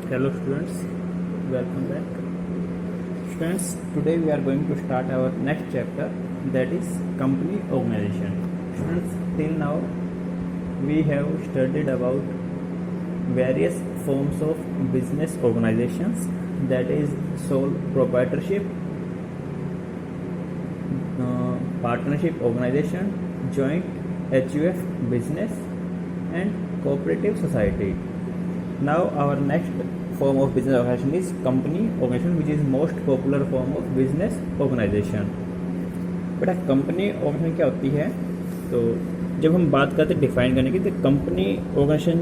Hello students, welcome back. Students, today we are going to start our next chapter, that is company organization. Students, till now we have studied about various forms of business organizations, that is sole proprietorship, partnership organization, joint HUF business and cooperative society. Now our next form of business organization is company organization, which is most popular form of business organization. बेटा company organisation क्या होती है? तो जब हम बात करते हैं डिफाइन करने की, तो कंपनी ऑर्गेनाइजेशन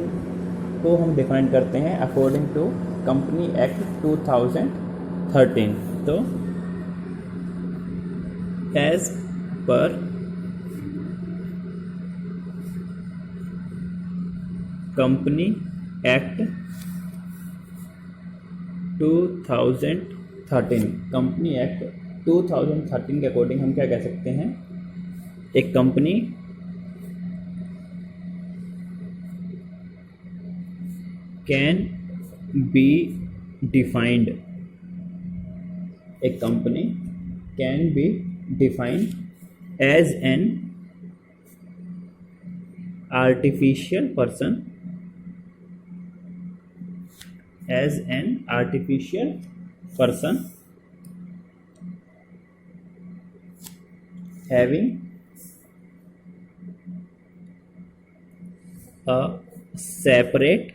को हम डिफाइन करते हैं अकॉर्डिंग टू कंपनी एक्ट 2013. तो as per company act 2013, company act 2013 के अकॉर्डिंग हम क्या कह सकते हैं? एक कंपनी कैन बी डिफाइंड, एक company can be defined as an artificial person, as an artificial person having a separate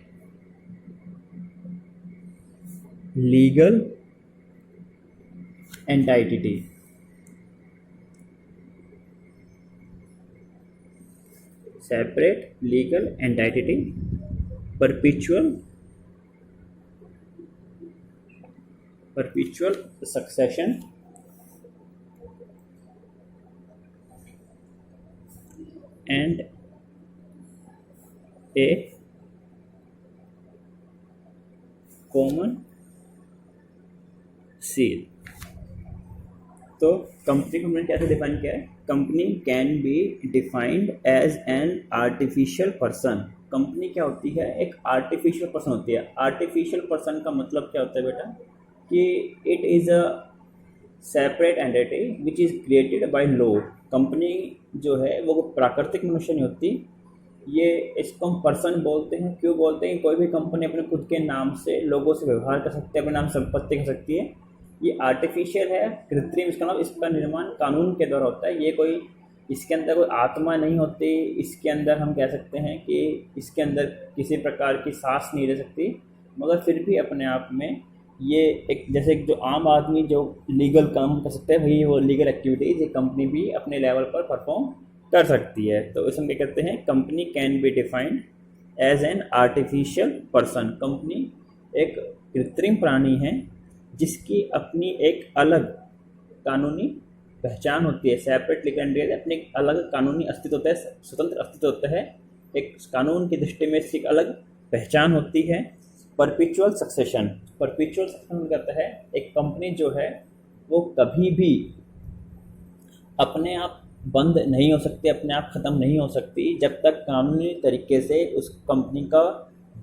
legal entity. Separate legal entity, perpetual succession and a common seal. तो company को मैंने कैसे define किया है? Company can be defined as an artificial person. Company क्या होती है? एक आर्टिफिशियल पर्सन होती है. आर्टिफिशियल पर्सन का मतलब क्या होता है बेटा? कि it is a separate entity which is created by law. Company जो है वो प्राकृतिक मनुष्य नहीं होती. ये इसको हम पर्सन बोलते हैं. क्यों बोलते हैं? कोई भी कंपनी अपने खुद के नाम से लोगों से व्यवहार कर सकती है, अपने नाम संपत्ति कर सकती है. ये आर्टिफिशियल है, कृत्रिम. इसका नाम, इसका निर्माण कानून के द्वारा होता है. ये कोई, इसके अंदर कोई आत्मा नहीं होती. इसके अंदर हम कह सकते हैं कि इसके अंदर किसी प्रकार की सांस नहीं रह सकती, मगर फिर भी अपने आप में ये एक, जैसे जो आम आदमी जो लीगल काम कर सकते हैं, वही वो लीगल एक्टिविटीज़ ये कंपनी भी अपने लेवल पर परफॉर्म कर सकती है. तो इसमें क्या कहते हैं? Company can be defined as an artificial person. Company एक कृत्रिम प्राणी है जिसकी अपनी एक अलग कानूनी पहचान होती है. सेपरेट लीगल एंटिटी, अपने एक अलग कानूनी अस्तित्व होता है, स्वतंत्र अस्तित्व होता है. एक कानून की दृष्टि में इसकी एक अलग पहचान होती है. परपिचुअल सक्सेशन कहता है एक कंपनी जो है वो कभी भी अपने आप बंद नहीं हो सकती, अपने आप ख़त्म नहीं हो सकती जब तक कानूनी तरीके से उस कंपनी का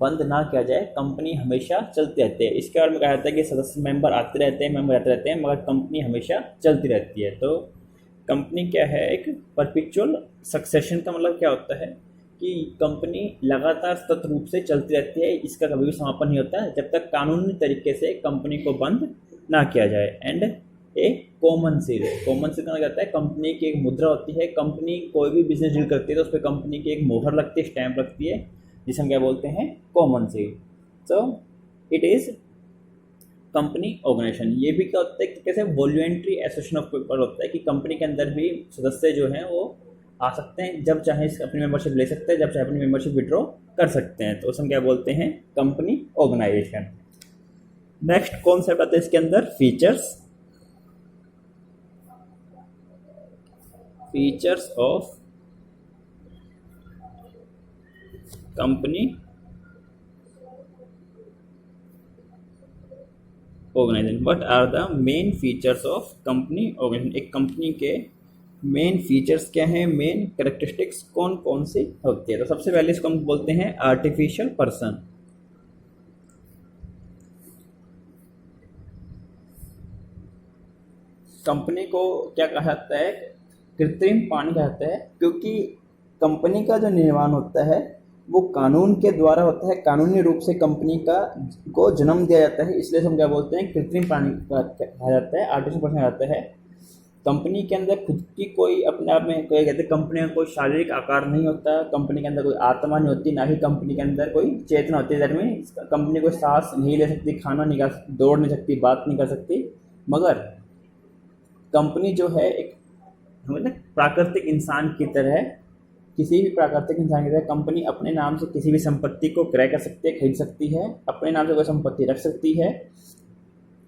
बंद ना किया जाए. कंपनी हमेशा चलती रहती है. इसके बारे में कहा जाता है कि सदस्य मेंबर आते रहते हैं, मेंबर आते रहते हैं, मगर कंपनी हमेशा चलती रहती है. तो कंपनी क्या है? एक परपिचुअल सक्सेशन का मतलब क्या होता है कि कंपनी लगातार सतत रूप से चलती रहती है. इसका कभी भी समापन नहीं होता जब तक कानूनी तरीके से कंपनी को बंद ना किया जाए. एंड ए कॉमन सील का कहता है कंपनी की एक मुद्रा होती है. कंपनी कोई भी बिजनेस डील करती है तो उस पर कंपनी की एक मोहर लगती है, स्टैंप लगती है, जिसे हम क्या बोलते हैं? Common seal. So it is company organisation. ये भी क्या होता है कि कैसे वॉल्यूंटरी एसोसिएशन ऑफ पीपल होता है कि कंपनी के अंदर भी सदस्य जो हैं वो आ सकते हैं, जब चाहे अपनी मेंबरशिप ले सकते हैं, जब चाहे अपनी मेंबरशिप विड्रॉ कर सकते हैं. तो उसे हम क्या बोलते हैं? Company organisation. नेक्स्ट कॉन्सेप्ट आता है इसके अंदर features of company organisation. What are the main features of company organisation? एक कंपनी के मेन फीचर्स क्या हैं? मेन कैरेक्टरिस्टिक्स कौन कौन सी होती है? तो सबसे पहले इसको हम बोलते हैं आर्टिफिशियल पर्सन. कंपनी को क्या कहा जाता है, कृत्रिम प्राणी कहा जाता है, क्योंकि कंपनी का जो निर्माण होता है वो कानून के द्वारा होता है, कानूनी रूप से कंपनी का को जन्म दिया जाता है, इसलिए हम क्या बोलते हैं, कृत्रिम प्राणी कहा जाता है, आर्टिफिशियल पर्सन कहा जाता है। कंपनी के अंदर खुद की कोई अपने आप में कोई कहते हैं कंपनी का कोई शारीरिक आकार नहीं होता, कंपनी के अंदर कोई आत्मा नहीं होती, ना ही कंपनी के अंदर कोई चेतना होती है। दैट मीन कंपनी कोई सांस नहीं ले सकती, खाना नहीं खा सकती, दौड़ नहीं सकती, बात नहीं कर सकती, मगर कंपनी जो है एक मतलब प्राकृतिक इंसान की तरह है। किसी भी प्राकृतिक इंसान की तरह कंपनी अपने नाम से किसी भी संपत्ति को क्रय कर सकती है, खरीद सकती है, अपने नाम से कोई संपत्ति रख सकती है,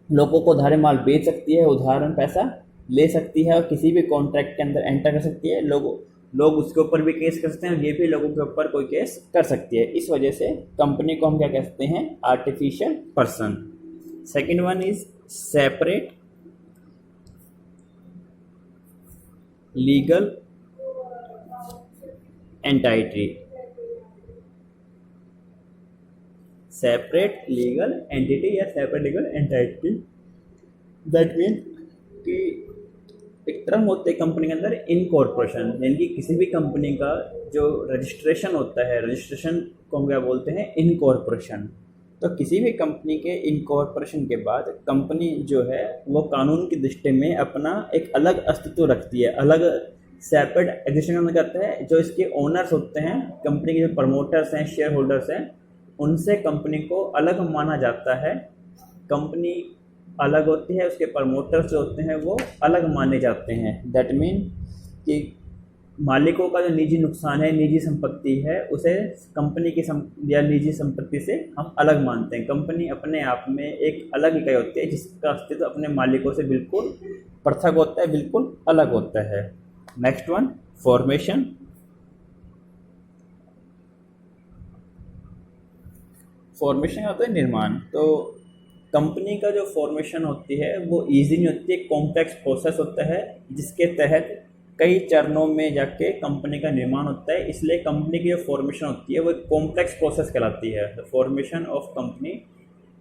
लोगों को उधार माल बेच सकती है, उधार पैसा ले सकती है, और किसी भी कॉन्ट्रैक्ट के अंदर एंटर कर सकती है। लोग उसके ऊपर भी केस कर सकते हैं, ये भी लोगों के ऊपर कोई केस कर सकती है। इस वजह से कंपनी को हम क्या कहते हैं, artificial person. Second one is separate legal entity. Separate legal entity या separate legal entity, that mean कि एक टर्म होते हैं कंपनी के अंदर इनकॉर्पोरेशन, यानी कि किसी भी कंपनी का जो रजिस्ट्रेशन होता है, रजिस्ट्रेशन को हम क्या बोलते हैं, इनकॉर्पोरेशन। तो किसी भी कंपनी के इनकॉर्पोरेशन के बाद कंपनी जो है वो कानून की दृष्टि में अपना एक अलग अस्तित्व रखती है, अलग सेपरेट एग्जिस्टेंस करता है। जो इसके ओनर्स होते हैं, कंपनी के जो प्रमोटर्स हैं, शेयर होल्डर्स हैं, उनसे कंपनी को अलग माना जाता है। कंपनी अलग होती है, उसके प्रमोटर्स जो होते हैं वो अलग माने जाते हैं। दैट मीन कि मालिकों का जो निजी नुकसान है, निजी संपत्ति है, उसे कंपनी की या निजी संपत्ति से हम अलग मानते हैं। कंपनी अपने आप में एक अलग इकाई होती है जिसका अस्तित्व अपने मालिकों से बिल्कुल पृथक होता है, बिल्कुल अलग होता है। Next one, formation. फॉर्मेशन का होता है निर्माण। तो कंपनी का जो फॉर्मेशन होती है वो ईजी नहीं होती, एक कॉम्प्लेक्स प्रोसेस होता है जिसके तहत कई चरणों में जाके कंपनी का निर्माण होता है। इसलिए कंपनी की जो फॉर्मेशन होती है वो एक कॉम्प्लेक्स प्रोसेस कहलाती है। The formation of company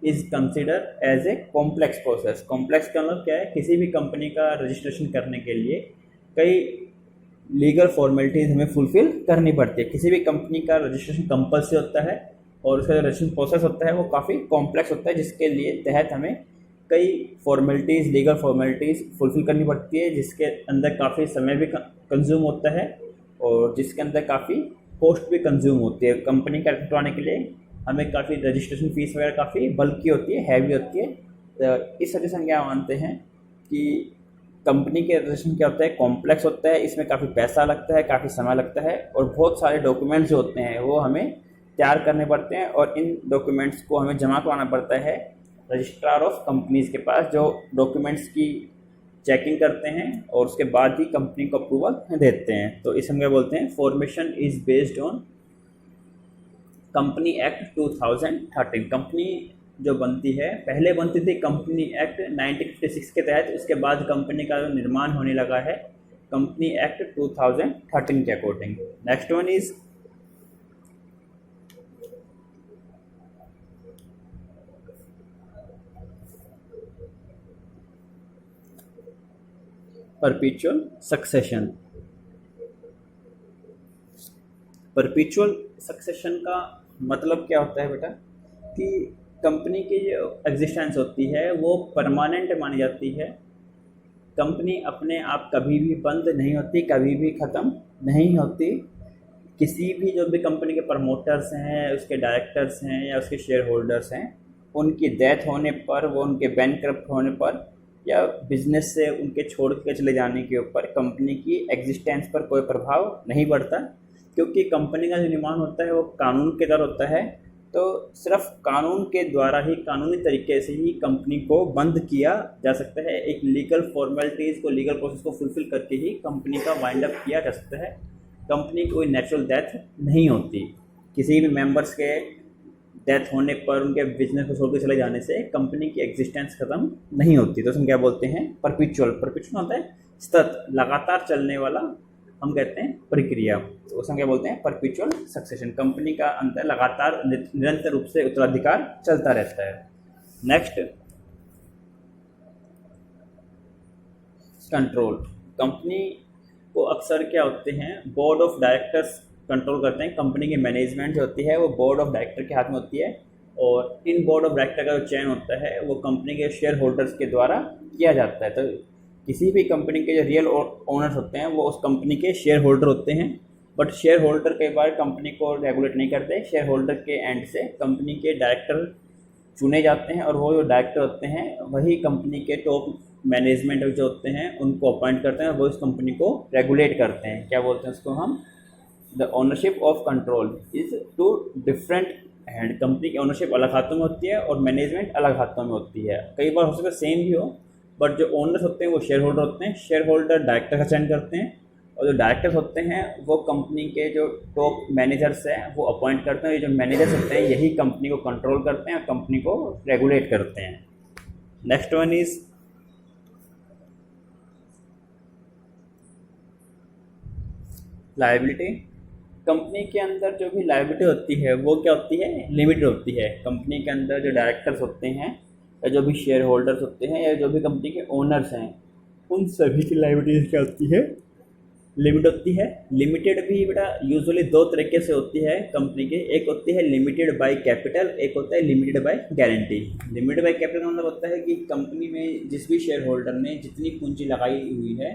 is consider as a complex process. Complex का मतलब क्या है, किसी भी कंपनी का रजिस्ट्रेशन करने के लिए कई लीगल फॉर्मेलिटीज़ हमें फुलफिल करनी पड़ती है। किसी भी कंपनी का रजिस्ट्रेशन कंपल्सरी होता है और उसका जो रजिस्ट्रेशन प्रोसेस होता है वो काफ़ी कॉम्प्लेक्स होता है, जिसके लिए तहत हमें कई फॉर्मेलिटीज़, लीगल फॉर्मेलिटीज़ फुलफिल करनी पड़ती है, जिसके अंदर काफ़ी समय भी कंज्यूम होता है और जिसके अंदर काफ़ी कॉस्ट भी कंज्यूम होती है। कंपनी का करवाने के लिए हमें काफ़ी रजिस्ट्रेशन फ़ीस वगैरह काफ़ी बल्कि होती है, हैवी होती है। तो इस वजह से हम क्या मानते हैं कि कंपनी के रजिस्ट्रेशन क्या होता है, कॉम्प्लेक्स होता है, इसमें काफ़ी पैसा लगता है, काफ़ी समय लगता है और बहुत सारे डॉक्यूमेंट्स जो होते हैं वो हमें तैयार करने पड़ते हैं और इन डॉक्यूमेंट्स को हमें जमा करवाना पड़ता है रजिस्ट्रार ऑफ कंपनीज़ के पास, जो डॉक्यूमेंट्स की चेकिंग करते हैं और उसके बाद ही कंपनी को अप्रूवल देते हैं। तो इसे हम क्या बोलते हैं, formation is based on company act 2013। Company जो बनती है, पहले बनती थी कंपनी एक्ट 1956 के तहत, उसके बाद कंपनी का निर्माण होने लगा है कंपनी एक्ट 2013 के according. Next one is perpetual succession. Perpetual succession का मतलब क्या होता है बेटा, कि कंपनी की जो एग्जिस्टेंस होती है वो परमानेंट मानी जाती है। कंपनी अपने आप कभी भी बंद नहीं होती, कभी भी ख़त्म नहीं होती। किसी भी जो भी कंपनी के प्रमोटर्स हैं, उसके डायरेक्टर्स हैं या उसके शेयर होल्डर्स हैं, उनकी डेथ होने पर, वो उनके बैंकक्रप्ट होने पर या बिजनेस से उनके छोड़ के चले जाने के ऊपर कंपनी की एग्जिस्टेंस पर कोई प्रभाव नहीं पड़ता, क्योंकि कंपनी का जो निर्माण होता है वो कानून के द्वारा होता है। तो सिर्फ कानून के द्वारा ही, कानूनी तरीके से ही कंपनी को बंद किया जा सकता है। एक लीगल फॉर्मेलिटीज़ को, लीगल प्रोसेस को फुलफिल करके ही कंपनी का वाइंड अप किया जा सकता है। कंपनी की कोई नेचुरल डेथ नहीं होती। किसी भी मेंबर्स के डेथ होने पर, उनके बिजनेस को छोड़कर चले जाने से कंपनी की एग्जिस्टेंस खत्म नहीं होती। तो हम क्या बोलते हैं, परपेचुअल। परपेचुअल होता है सतत, लगातार चलने वाला, हम कहते हैं प्रक्रिया। तो उसे हम क्या बोलते हैं, परपेचुअल सक्सेशन। कंपनी का अंतर लगातार निरंतर रूप से उत्तराधिकार चलता रहता है। Next, control. कंपनी को अक्सर क्या होते हैं, बोर्ड ऑफ डायरेक्टर्स कंट्रोल करते हैं। कंपनी की मैनेजमेंट जो होती है वो बोर्ड ऑफ डायरेक्टर के हाथ में होती है, और इन बोर्ड ऑफ डायरेक्टर का जो चयन होता है वो कंपनी के शेयर होल्डर्स के द्वारा किया जाता है। तो किसी भी कंपनी के जो रियल ओनर्स होते हैं वो उस कंपनी के शेयर होल्डर होते हैं, बट शेयर होल्डर कई बार कंपनी को रेगुलेट नहीं करते। शेयर होल्डर के एंड से कंपनी के डायरेक्टर चुने जाते हैं, और वो जो डायरेक्टर होते हैं वही कंपनी के टॉप मैनेजमेंट जो होते हैं उनको अपॉइंट करते हैं, वो इस कंपनी को रेगुलेट करते हैं। क्या बोलते हैं उसको हम, the ownership of control is to different hand. Company की ओनरशिप अलग हाथों में होती है और मैनेजमेंट अलग हाथों में होती है। कई बार हो सकता है सेम भी हो, बट जो ओनर्स होते हैं वो शेयर होल्डर होते हैं। शेयर होल्डर डायरेक्टर का चयन करते हैं, और जो डायरेक्टर्स होते हैं वो कंपनी के जो टॉप मैनेजर्स हैं वो अपॉइंट करते हैं। ये जो मैनेजर्स होते हैं यही कंपनी को कंट्रोल करते हैं और कंपनी को रेगुलेट करते हैं। Next one is liability. Company के अंदर जो भी लायबिलिटी होती है वो क्या होती है, लिमिटेड होती है। कंपनी के अंदर जो डायरेक्टर्स होते हैं या जो भी शेयर होल्डर्स होते हैं या जो भी कंपनी के ओनर्स हैं उन सभी की लायबिलिटीज क्या होती है, लिमिट होती है। लिमिटेड भी बेटा यूजुअली दो तरीके से होती है कंपनी के, एक होती है लिमिटेड बाय कैपिटल, एक होता है limited by guarantee. Limited by capital का मतलब होता है कि कंपनी में जिस भी शेयर होल्डर ने जितनी पूंजी लगाई हुई है,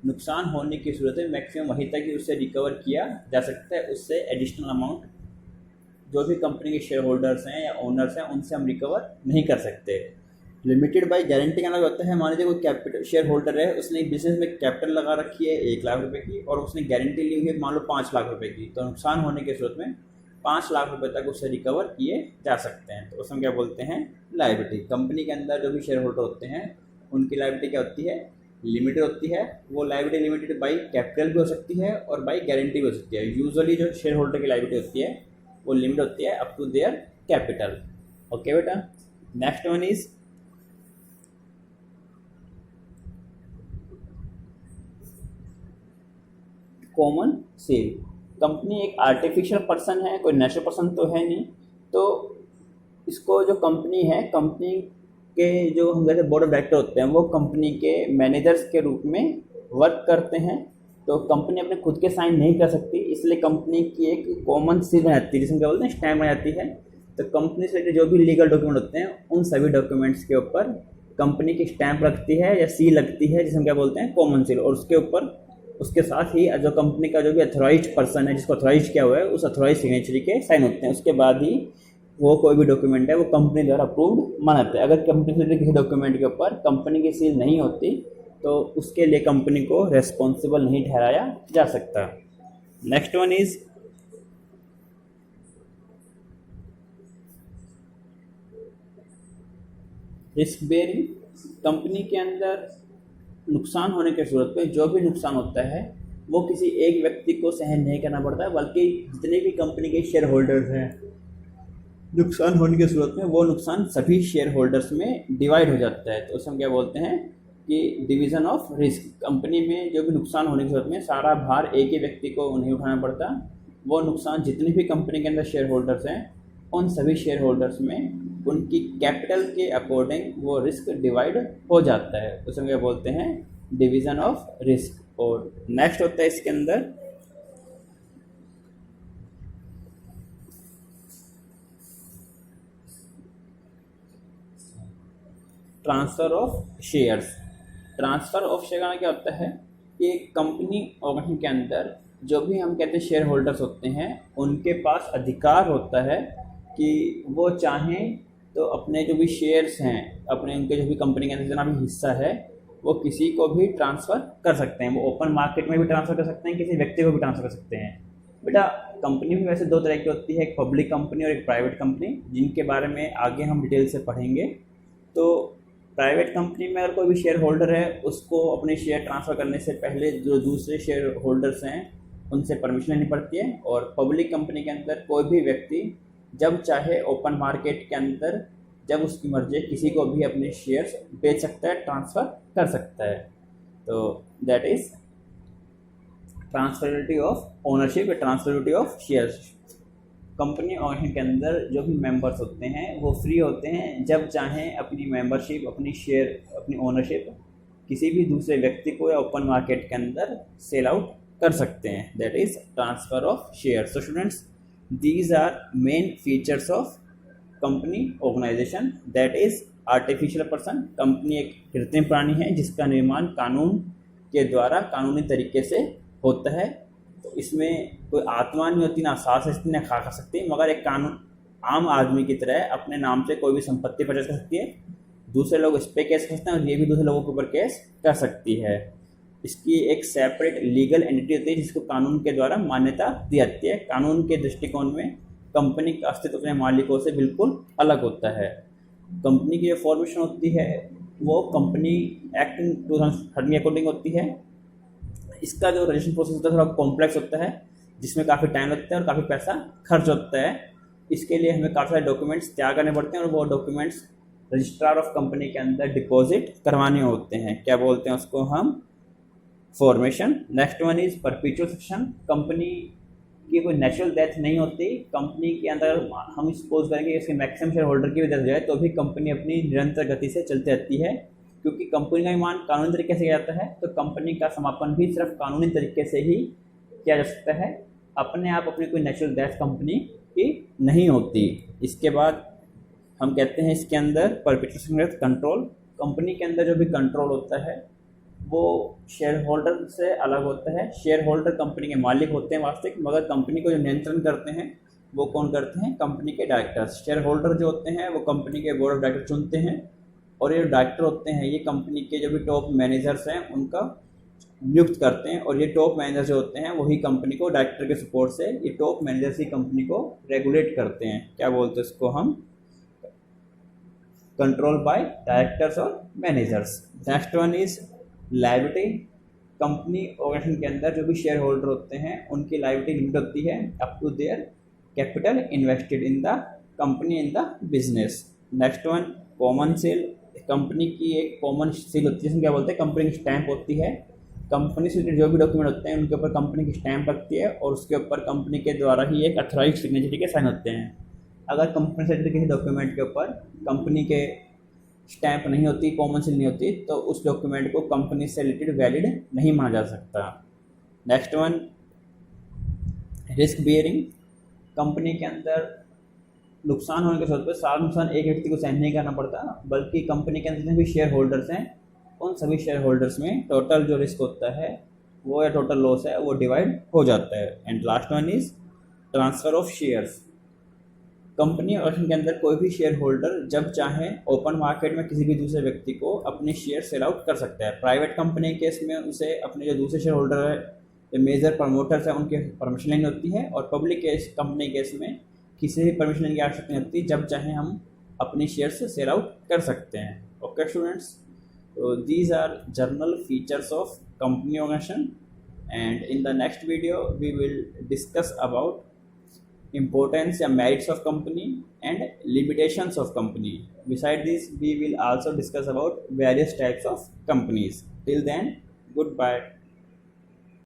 नुकसान होने की सूरत में मैक्सिमम वहीं तक ही उससे रिकवर किया जा सकता है। उससे एडिशनल अमाउंट जो भी कंपनी के शेयर होल्डर्स हैं या ओनर्स हैं उनसे हम रिकवर नहीं कर सकते। लिमिटेड बाय गारंटी का मतलब होता है, मान लीजिए कोई कैपिटल शेयर होल्डर है, उसने बिजनेस में कैपिटल लगा रखी है 1 लाख रुपए की, और उसने गारंटी ली हुई है मान लो 5 लाख रुपए की, तो नुकसान होने की सूरत में 5 लाख रुपए तक उससे रिकवर किए जा सकते हैं। तो उसमें क्या बोलते हैं, लायबिलिटी। कंपनी के अंदर जो भी शेयर होल्डर होते हैं उनकी लायबिलिटी क्या होती है, लिमिटेड होती है। वो लायबिलिटी लिमिटेड बाई कैपिटल भी हो सकती है और बाई गारंटी भी हो सकती है। यूजुअली जो शेयर होल्डर की लायबिलिटी होती है वो लिमिट होती है up to their capital. Okay बेटा, next one is common seal. Company एक आर्टिफिशियल पर्सन है, कोई नेचुरल पर्सन तो है नहीं, तो इसको जो कंपनी है, कंपनी के जो हम कहते हैं बोर्ड ऑफ डायरेक्टर होते हैं वो कंपनी के मैनेजर्स के रूप में वर्क करते हैं। तो कंपनी अपने खुद के साइन नहीं कर सकती, इसलिए कंपनी की एक कॉमन सील बन जाती है जिसमें क्या बोलते हैं, स्टैम्प बन जाती है। तो कंपनी से जो भी लीगल डॉक्यूमेंट होते हैं उन सभी डॉक्यूमेंट्स के ऊपर कंपनी की स्टैम्प लगती है या सील लगती है, जिसमें क्या बोलते हैं, कॉमन सील। और उसके ऊपर उसके साथ ही जो कंपनी का जो भी अथॉराइज्ड पर्सन है जिसको अथॉराइज किया हुआ है उस अथॉराइज सिग्नेचरी के साइन होते हैं। उसके बाद ही वो कोई भी डॉक्यूमेंट है वो कंपनी द्वारा अप्रूव्ड माना जाता है। अगर कंपनी से किसी डॉक्यूमेंट के ऊपर कंपनी की सील नहीं होती तो उसके लिए कंपनी को रेस्पॉन्सिबल नहीं ठहराया जा सकता। Next one is risk bearing. Company के अंदर नुकसान होने की सूरत में जो भी नुकसान होता है वो किसी एक व्यक्ति को सहन नहीं करना पड़ता है, बल्कि जितने भी कंपनी के शेयर होल्डर्स हैं नुकसान होने की सूरत में वो नुकसान सभी शेयर होल्डर्स में डिवाइड हो जाता है। तो उसमें क्या बोलते हैं कि डिवीज़न ऑफ रिस्क। कंपनी में जो भी नुकसान होने की सूरत में सारा भार एक ही व्यक्ति को नहीं उठाना पड़ता, वो नुकसान जितने भी कंपनी के अंदर शेयर होल्डर्स हैं उन सभी शेयर होल्डर्स में उनकी कैपिटल के अकॉर्डिंग वो रिस्क डिवाइड हो जाता है। उसमें क्या बोलते हैं, डिवीज़न ऑफ रिस्क। और नेक्स्ट होता है इसके अंदर transfer of shares. Transfer of share का क्या होता है कि कंपनी ऑर्गेनाइजेशन के अंदर जो भी हम कहते हैं शेयर होल्डर्स होते हैं उनके पास अधिकार होता है कि वो चाहें तो अपने जो भी शेयर्स हैं, अपने उनके जो भी कंपनी के अंदर जितना भी हिस्सा है वो किसी को भी ट्रांसफ़र कर सकते हैं। वो ओपन मार्केट में भी ट्रांसफ़र कर सकते हैं, किसी व्यक्ति को भी ट्रांसफ़र कर सकते हैं। बेटा कंपनी भी वैसे दो तरह की होती है, एक पब्लिक कंपनी और एक प्राइवेट कंपनी, जिनके बारे में आगे हम डिटेल से पढ़ेंगे। तो प्राइवेट कंपनी में अगर कोई भी शेयर होल्डर है उसको अपने शेयर ट्रांसफ़र करने से पहले जो दूसरे शेयर होल्डर्स हैं उनसे परमिशन लेनी पड़ती है। और पब्लिक कंपनी के अंदर कोई भी व्यक्ति जब चाहे ओपन मार्केट के अंदर जब उसकी मर्जी किसी को भी अपने शेयर्स बेच सकता है, ट्रांसफ़र कर सकता है। तो that is transferability of ownership, transferability of shares. Company organisation के अंदर जो भी मेंबर्स होते हैं वो फ्री होते हैं जब चाहें अपनी मेंबरशिप, अपनी शेयर, अपनी ओनरशिप किसी भी दूसरे व्यक्ति को या ओपन मार्केट के अंदर सेल आउट कर सकते हैं, that is transfer of share. So students, these are main features of company organisation, that is artificial person. Company एक कृत्रिम प्राणी है जिसका निर्माण कानून के द्वारा कानूनी तरीके से होता है। तो इसमें कोई आत्मा नहीं होती, ना सांस सकती, ना खा सकती, मगर एक कानून आम आदमी की तरह अपने नाम से कोई भी संपत्ति परचेज कर सकती है, दूसरे लोग इस पर केस कर सकते हैं और ये भी दूसरे लोगों के ऊपर केस कर सकती है। इसकी एक सेपरेट लीगल एंटिटी होती है जिसको कानून के द्वारा मान्यता दी जाती है। कानून के दृष्टिकोण में कंपनी का अस्तित्व अपने मालिकों से बिल्कुल अलग होता है। कंपनी की जो फॉर्मेशन होती है वो कंपनी एक्ट 2013 के अकॉर्डिंग होती है। इसका जो रजिस्ट्रेशन प्रोसेस होता है थोड़ा कॉम्प्लेक्स होता है, जिसमें काफ़ी टाइम लगता है और काफ़ी पैसा खर्च होता है। इसके लिए हमें काफ़ी सारे डॉक्यूमेंट्स तैयार करने पड़ते हैं और वो डॉक्यूमेंट्स रजिस्ट्रार ऑफ कंपनी के अंदर डिपॉजिट करवाने होते हैं। क्या बोलते हैं उसको हम? Formation. Next one is perpetual succession. Company की कोई नेचुरल डेथ नहीं होती। कंपनी के अंदर हम सपोज करेंगे कि इसके मैक्सिमम शेयर होल्डर की भी डेथ हो जाए तो भी कंपनी अपनी निरंतर गति से चलती रहती है, क्योंकि कंपनी का निर्माण कानूनी तरीके से किया जाता है। तो कंपनी का समापन भी सिर्फ कानूनी तरीके से ही किया जा सकता है। अपने आप अपनी कोई नेचुरल डेथ कंपनी की नहीं होती। इसके बाद हम कहते हैं इसके अंदर परपेचुअल कंट्रोल। कंपनी के अंदर जो भी कंट्रोल होता है वो शेयर होल्डर से अलग होता है। शेयर होल्डर कंपनी के मालिक होते हैं वास्तविक, मगर कंपनी को जो नियंत्रण करते हैं वो कौन करते हैं? कंपनी के डायरेक्टर्स। शेयर होल्डर जो होते हैं वो कंपनी के बोर्ड ऑफ डायरेक्टर चुनते हैं और ये डायरेक्टर होते हैं ये कंपनी के जो भी टॉप मैनेजर्स हैं उनका नियुक्त करते हैं। और ये टॉप मैनेजर जो होते हैं वही कंपनी को डायरेक्टर के सपोर्ट से ये टॉप मैनेजर्स ही कंपनी को रेगुलेट करते हैं। क्या बोलते हैं इसको हम? कंट्रोल बाय डायरेक्टर्स और managers. Next one is liability. Company organisation के अंदर जो भी शेयर होल्डर होते हैं उनकी लायबिलिटी लिमिट होती है up to their capital invested in the company in the business. Next one common seal. Company की एक कॉमन सील होती है जिसमें क्या बोलते हैं? कंपनी की स्टैंप होती है। कंपनी से जो भी डॉक्यूमेंट होते हैं उनके ऊपर कंपनी की स्टैंप लगती है और उसके ऊपर कंपनी के द्वारा ही एक अथॉराइज्ड सिग्नेचर के साइन होते हैं। अगर कंपनी से किसी डॉक्यूमेंट के ऊपर कंपनी के स्टैंप नहीं होती, कॉमन सील नहीं होती, तो उस डॉक्यूमेंट को कंपनी से रिलेटेड वैलिड नहीं माना जा सकता। Next one risk bearing. Company के अंदर नुकसान होने के साथ सारा नुकसान एक व्यक्ति को सहन नहीं करना पड़ता, बल्कि कंपनी के अंदर जितने भी शेयर होल्डर्स हैं उन सभी शेयर होल्डर्स में टोटल जो रिस्क होता है वो या टोटल लॉस है वो डिवाइड हो जाता है। And last one is transfer of shares. Company organisation के अंदर कोई भी शेयर होल्डर जब चाहे ओपन मार्केट में किसी भी दूसरे व्यक्ति को अपने शेयर सेल आउट कर सकता है। प्राइवेट कंपनी के केस में उसे अपने जो दूसरे शेयर होल्डर है, जो मेजर प्रमोटर्स हैं, उनके परमिशन लेनी होती है। और पब्लिक केस कंपनी केस में किसी भी परमिशन लेने की आवश्यकता नहीं होती, जब चाहे हम अपने शेयर से सेल आउट कर सकते हैं। ओके स्टूडेंट्स, तो these are general features of company organisation and in the next video we will discuss about importance and merits of company and limitations of company. Beside this, we will also discuss about various types of companies. Till then, goodbye.